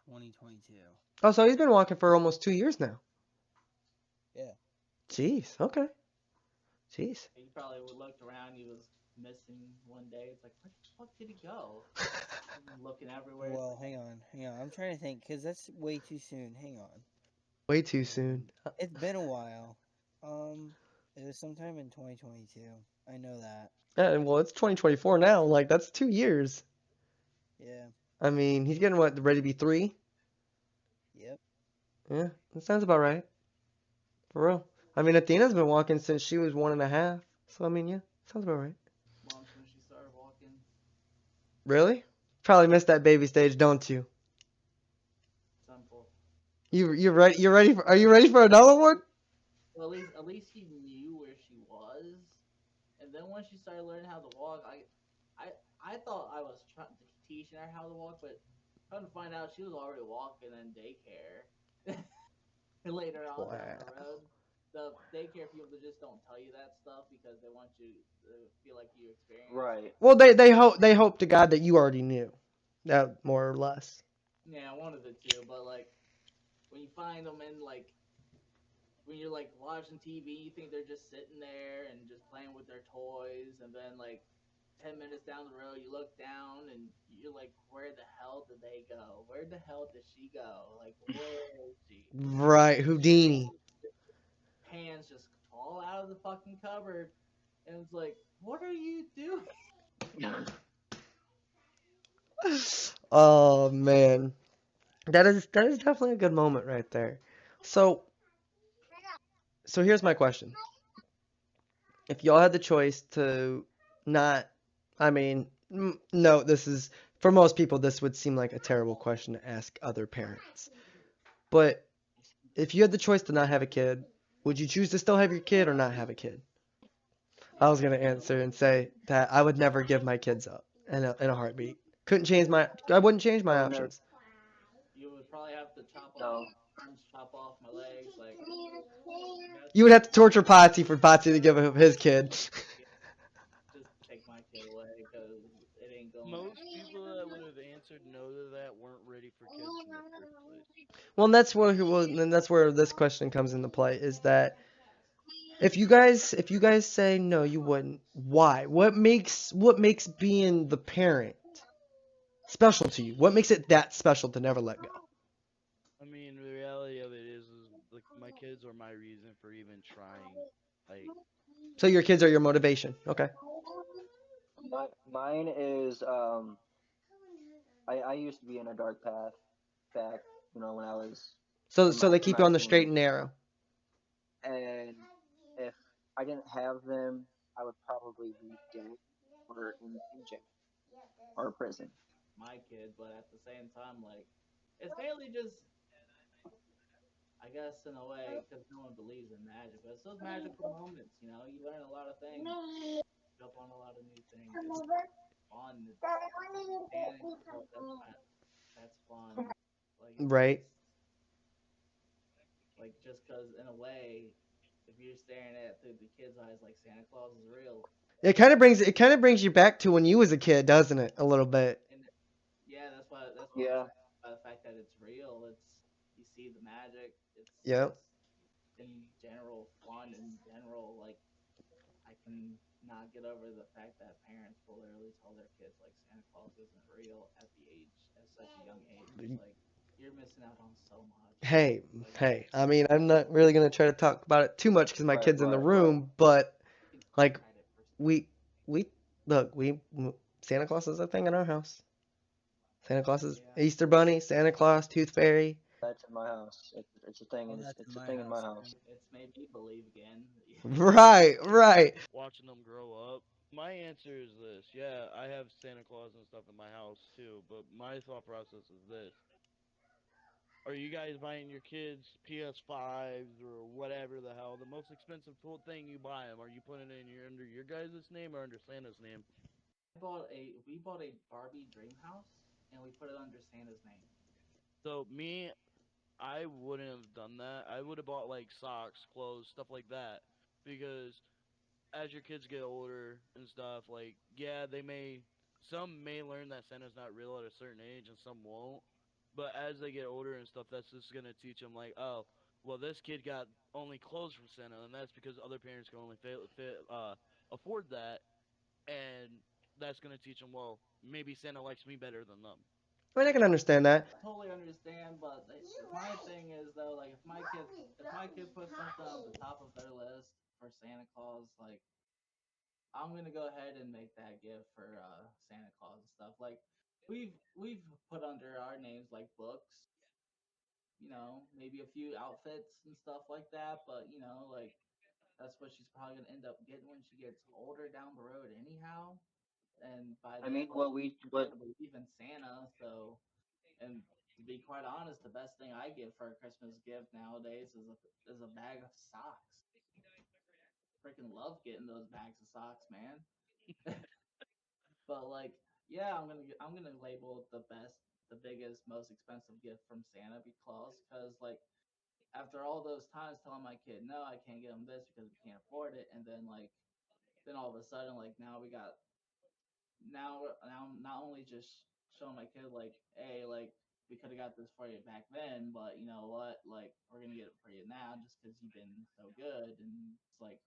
2022. Oh, so he's been walking for almost 2 years now. Yeah. Jeez. Okay. Jeez. You probably looked around, he was missing one day. It's like, where the fuck did he go? Looking everywhere. Well, hang on. I'm trying to think because that's way too soon. Hang on. Way too soon. It's been a while. It was sometime in 2022. I know that. Well, it's 2024 now. Like, that's 2 years. Yeah. I mean, he's getting what, ready to be 3? Yep. Yeah, that sounds about right. For real. I mean, Athena's been walking since she was 1.5. So, I mean, yeah, sounds about right. Mom's when she started walking. Really? Probably missed that baby stage, don't you? Simple. You're ready? You're ready? Are you ready for another one? Well, at least he knew where she was, and then once she started learning how to walk, I thought I was teaching her how to walk, but come to find out she was already walking in daycare. And later on Wow. down the road, the daycare people just don't tell you that stuff because they want you to feel like you experienced. Right. Well, they hope to God that you already knew, that more or less. Yeah, one of the two. But like when you find them in like when you're like watching TV, you think they're just sitting there and just playing with their toys, and then like 10 minutes down the road, you look down and you're like, where the hell did they go? Where the hell did she go? Like, where is she? Right, Houdini. Hands just fall out of the fucking cupboard, and it's like, what are you doing? Oh man, that is definitely a good moment right there. So so here's my question: if y'all had the choice to not, I mean, no, this is for most people this would seem like a terrible question to ask other parents. But if you had the choice to not have a kid, would you choose to still have your kid or not have a kid? I was gonna answer and say that I would never give my kids up in a heartbeat. I wouldn't change my I would never. options. You would probably have to chop off No. my arms, chop off my legs, like You would have to torture Potsy for Potsy to give up his kid. just take my kid away because it ain't going. Most people that would have answered no to that weren't ready for kids in the first place. Well, and that's where this question comes into play is that if you guys say no, you wouldn't. Why? What makes being the parent special to you? What makes it that special to never let go? I mean, the reality of it is like my kids are my reason for even trying. Like, So your kids are your motivation. Okay. Mine is I used to be in a dark path back, when I was So they in keep you my on the straight teens, and narrow. and if I didn't have them, I would probably be dead or in jail or prison. My kid, but at the same time, like it's mainly just, I guess, in a way, because no one believes in magic, but it's those magical moments. You learn a lot of things, pick up on a lot of new things. It's fun. It's standing still. That's fun. Like Right. it's like just because in a way, if you're staring at it through the kid's eyes, like Santa Claus is real, It kind of brings you back to when you was a kid, doesn't it? A little bit. and yeah, that's what I'm Yeah. saying. By the fact that it's real, it's you see the magic. It's Yep. just in general fun. In general, like I can not get over the fact that parents will literally tell their kids like Santa Claus isn't real at such a young age. It's like you're missing out on so much. Hey, Like, hey. I mean, I'm not really gonna try to talk about it too much because my Right, kid's in the right, right. room, but you can take like credit for stuff. we we look, we Santa Claus is a thing in our house. Santa Claus is Yeah. Easter Bunny, Santa Claus, Tooth Fairy. That's in my house. It's a thing. Oh, And that's in it's a my thing in my house house. too. It's made me believe again. Right, right. Watching them grow up. My answer is this. Yeah, I have Santa Claus and stuff in my house too, but my thought process is this. Are you guys buying your kids PS5s or whatever the hell? The most expensive tool thing you buy them, are you putting it in under your guys' name or under Santa's name? We bought a Barbie dream house and we put it under Santa's name. So me, I wouldn't have done that. I would have bought like socks, clothes, stuff like that. Because as your kids get older and stuff, like yeah, some may learn that Santa's not real at a certain age, and some won't. But as they get older and stuff, that's just gonna teach them like, oh, well, this kid got only clothes from Santa, and that's because other parents can only afford that, and that's gonna teach them, well, maybe Santa likes me better than them. I mean, I can understand that. I totally understand, but my thing is though, like if my kid puts something on the top of their list for Santa Claus, like I'm gonna go ahead and make that gift for Santa Claus and stuff. Like we've put under our names like books, maybe a few outfits and stuff like that. But like that's what she's probably gonna end up getting when she gets older down the road, anyhow. And by I then, mean, like she's what gonna believe in Santa. So, and to be quite honest, the best thing I get for a Christmas gift nowadays is a bag of socks. Freaking love getting those bags of socks, man. But like, yeah, I'm gonna label it the biggest, most expensive gift from Santa Claus because like after all those times telling my kid no, I can't get him this because we can't afford it, and then all of a sudden like now not only just showing my kid like, hey, like we could have got this for you back then, but you know what, like we're gonna get it for you now just because you've been so good, and it's like,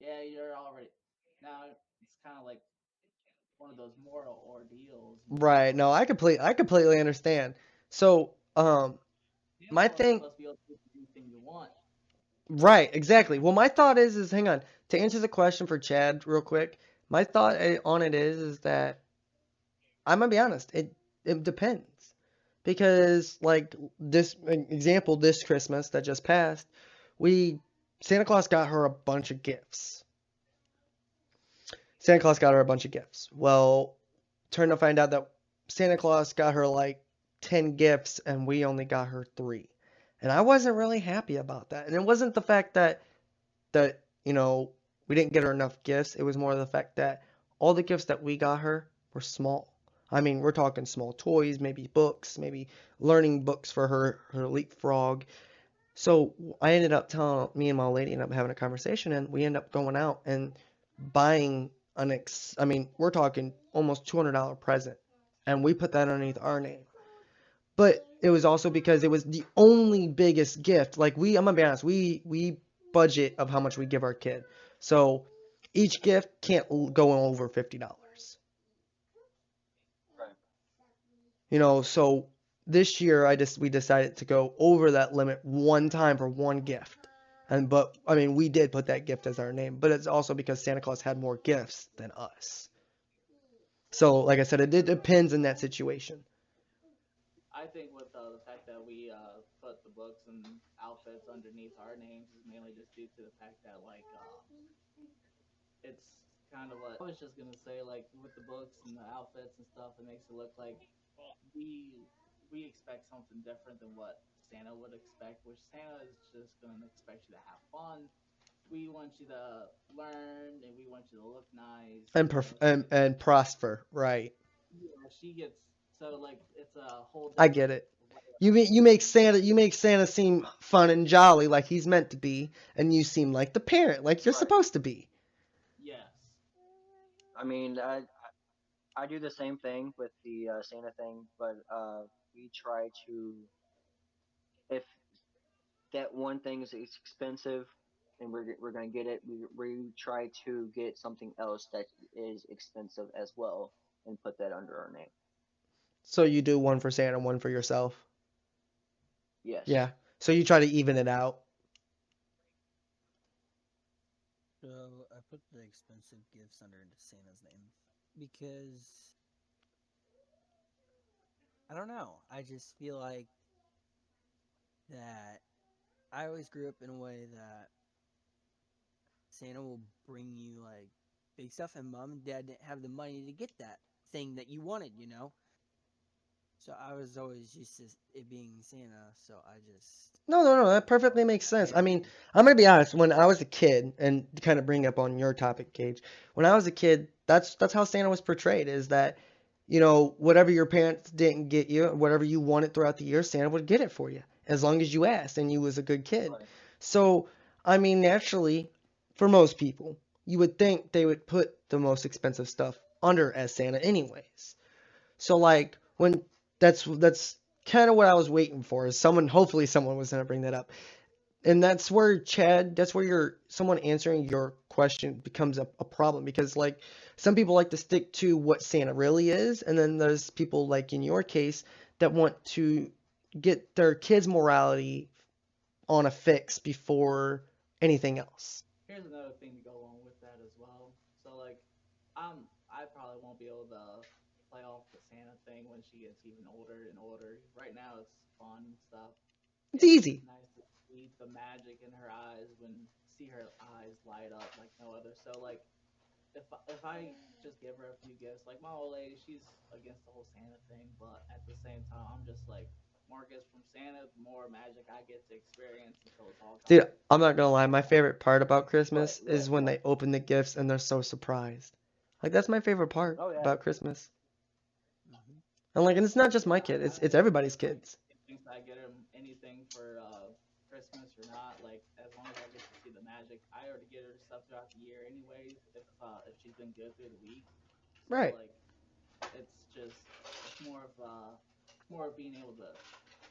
yeah, you're already now it's kind of like one of those moral ordeals, Right. No, I completely understand. So, Santa my Claus is thing, supposed to be able to do anything you want. right, exactly. Well, my thought is hang on, to answer the question for Chad real quick, my thought on it is that I'm gonna be honest, it depends. Because like this example, this Christmas that just passed, we Santa Claus got her a bunch of gifts. Santa Claus got her a bunch of gifts. Well, turned to find out that Santa Claus got her like 10 gifts and we only got her 3. And I wasn't really happy about that. And it wasn't the fact that we didn't get her enough gifts. It was more the fact that all the gifts that we got her were small. I mean, we're talking small toys, maybe books, maybe learning books for her leapfrog. So I ended up telling me and my lady ended up having a conversation, and we ended up going out and buying I mean, we're talking almost $200 present, and we put that underneath our name. But it was also because it was the only biggest gift. Like I'm gonna be honest, we budget of how much we give our kid. So each gift can't go over $50. right? So this year we decided to go over that limit one time for one gift. But I mean, we did put that gift as our name, but it's also because Santa Claus had more gifts than us. So, like I said, it depends in that situation. I think with the fact that we put the books and outfits underneath our names is mainly just due to the fact that like it's kind of like I was just gonna say like with the books and the outfits and stuff, it makes it look like we we expect something different than what Santa would expect, which Santa is just gonna expect you to have fun. We want you to learn and we want you to look nice, And and prosper, right? yeah, she gets so like it's a whole I different get it. You make Santa seem fun and jolly like he's meant to be, and you seem like the parent like you're Right. supposed to be. yes. I mean, I do the same thing with the Santa thing, but we try to, if that one thing is expensive and we're gonna get it, we try to get something else that is expensive as well and put that under our name. So you do one for Santa, one for yourself. Yes. Yeah. So you try to even it out. So I put the expensive gifts under Santa's name because I don't know. I just feel like that I always grew up in a way that Santa will bring you like big stuff, and mom and dad didn't have the money to get that thing that you wanted, you know? So I was always used to it being Santa, so I just No, that perfectly makes sense. I mean, I'm gonna be honest. When I was a kid, and to kind of bring up on your topic, Gage, when I was a kid, that's how Santa was portrayed. Is that, whatever your parents didn't get you, whatever you wanted throughout the year, Santa would get it for you as long as you asked and you was a good kid. Right. So, I mean, naturally, for most people, you would think they would put the most expensive stuff under as Santa, anyways. So like when that's kind of what I was waiting for is hopefully someone was gonna bring that up. And that's where that's where someone answering your question becomes a problem because like some people like to stick to what Santa really is, and then there's people like in your case that want to get their kids' morality on a fix before anything else. Here's another thing to go along with that as well. So like, I probably won't be able to play off the Santa thing when she gets even older and older. Right now it's fun and stuff. It's It's easy. nice to see the magic in her eyes when see her eyes light up like no other. So like if I just give her a few gifts, like my old lady, she's against the whole Santa thing, but at the same time, I'm just like more gifts from Santa, the more magic I get to experience until it's all Dude, gone. I'm not gonna lie, my favorite part about Right. Christmas Right. is when they open the gifts and they're so surprised. Like that's my favorite part Oh yeah. about Christmas. hmm And it's not just my Yeah, kid, I it's don't care everybody's if my kids. kid thinks I get him anything for Christmas or not. Like as long as I get to see the magic, I already get her stuff throughout the year, anyways. If she's been good through the week, so Right. like it's just it's more of more of being able to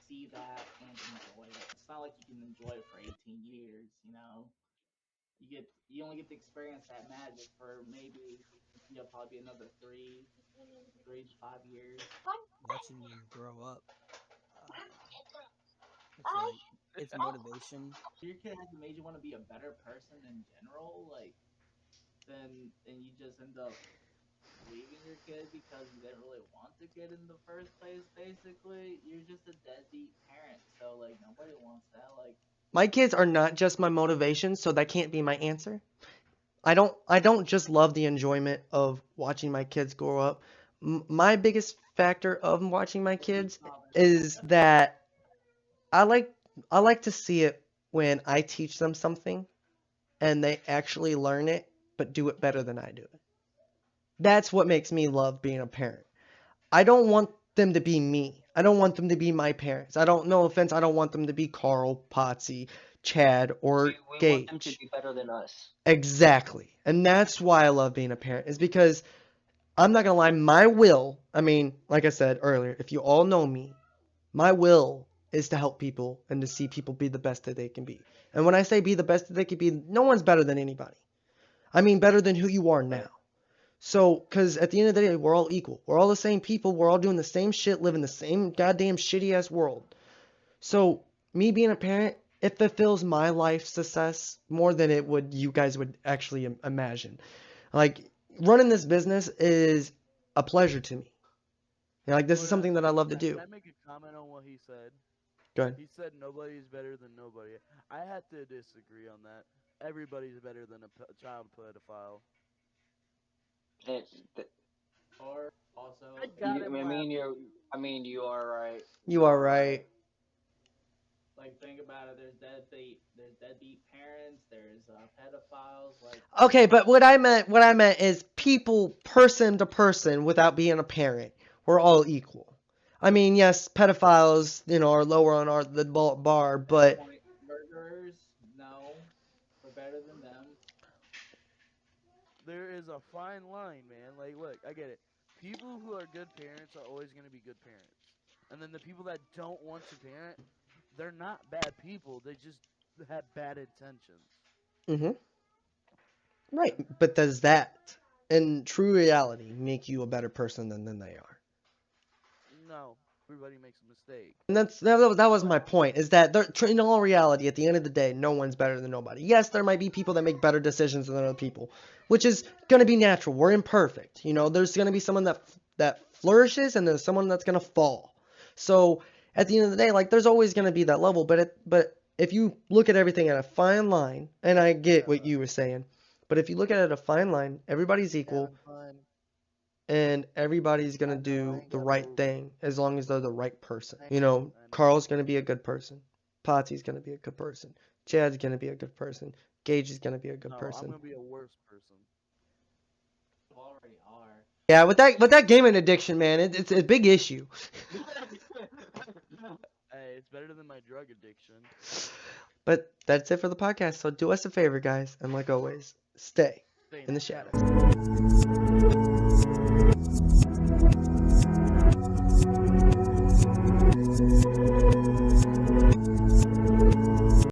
see that and enjoy it. It's not like you can enjoy it for 18 years, you know. You only get to experience that magic for maybe you'll probably be another 3 to 5 years. watching them grow up, uh, it's like it's motivation. If your kid hasn't made you want to be a better person in general, like then and you just end up leaving your kid because you didn't really want the kid in the first place, basically, you're just a deadbeat parent. So like nobody wants that. Like My kids are not just my motivation, so that can't be my answer. I don't just love the enjoyment of watching my kids grow up. My biggest factor of watching my kids is that I like I like to see it when I teach them something and they actually learn it but do it better than I do it. That's what makes me love being a parent. I don't want them to be me. I don't want them to be my parents. No offense, I don't want them to be Carl, Potsy, Chad, or We want them to Gage. be better than us. Exactly. And that's why I love being a parent, is because I'm not gonna lie, my will, I mean, like I said earlier, if you all know me, my will is to help people and to see people be the best that they can be. And when I say be the best that they can be, no one's better than anybody. I mean, better than who you are now. Right. So, because at the end of the day, we're all equal. We're all the same people. We're all doing the same shit, living the same goddamn shitty ass world. So, me being a parent, it fulfills my life success more than it would you guys would actually imagine. Like, running this business is a pleasure to me. Like, this is Potas, something that I love to can do. I make a comment on what he said? Go ahead. He said nobody's better than nobody. I had to disagree on that. Everybody's better than a child pedophile. And or also I got him I mean, laughing. you are right. You You are are right. right. like think about it. There's deadbeat parents. There's pedophiles. Like Okay, but what I meant is people, person to person, without being a parent. We're all equal. I mean, yes, pedophiles, are lower on the bar, at that but point, murderers, no, we're better than them. There is a fine line, man. Like, look, I get it. People who are good parents are always going to be good parents. And then the people that don't want to parent, they're not bad people. They just have bad intentions. hmm right. But does that, in true reality, make you a better person than they are? No. Everybody makes a mistake. And that was my point, is that in all reality, at the end of the day, no one's better than nobody. Yes, there might be people that make better decisions than other people, which is going to be natural. We're imperfect. You know, there's going to be someone that flourishes and there's someone that's going to fall. So at the end of the day, like, there's always going to be that level. But if you look at everything at a fine line, and I get what you were saying, but if you look at it at a fine line, everybody's equal. And everybody's going to do the right thing as long as they're the right person. You know, Carl's going to be a good person. Potty's going to be a good person. Chad's going to be a good person. Gage is going to be a good No, person. I'm gonna be a worse person. You already are. Yeah, with that gaming addiction, man, it's a big issue. Hey, it's better than my drug addiction. But that's it for the podcast. So do us a favor, guys, and like always, stay Stay in the shadows. shadows.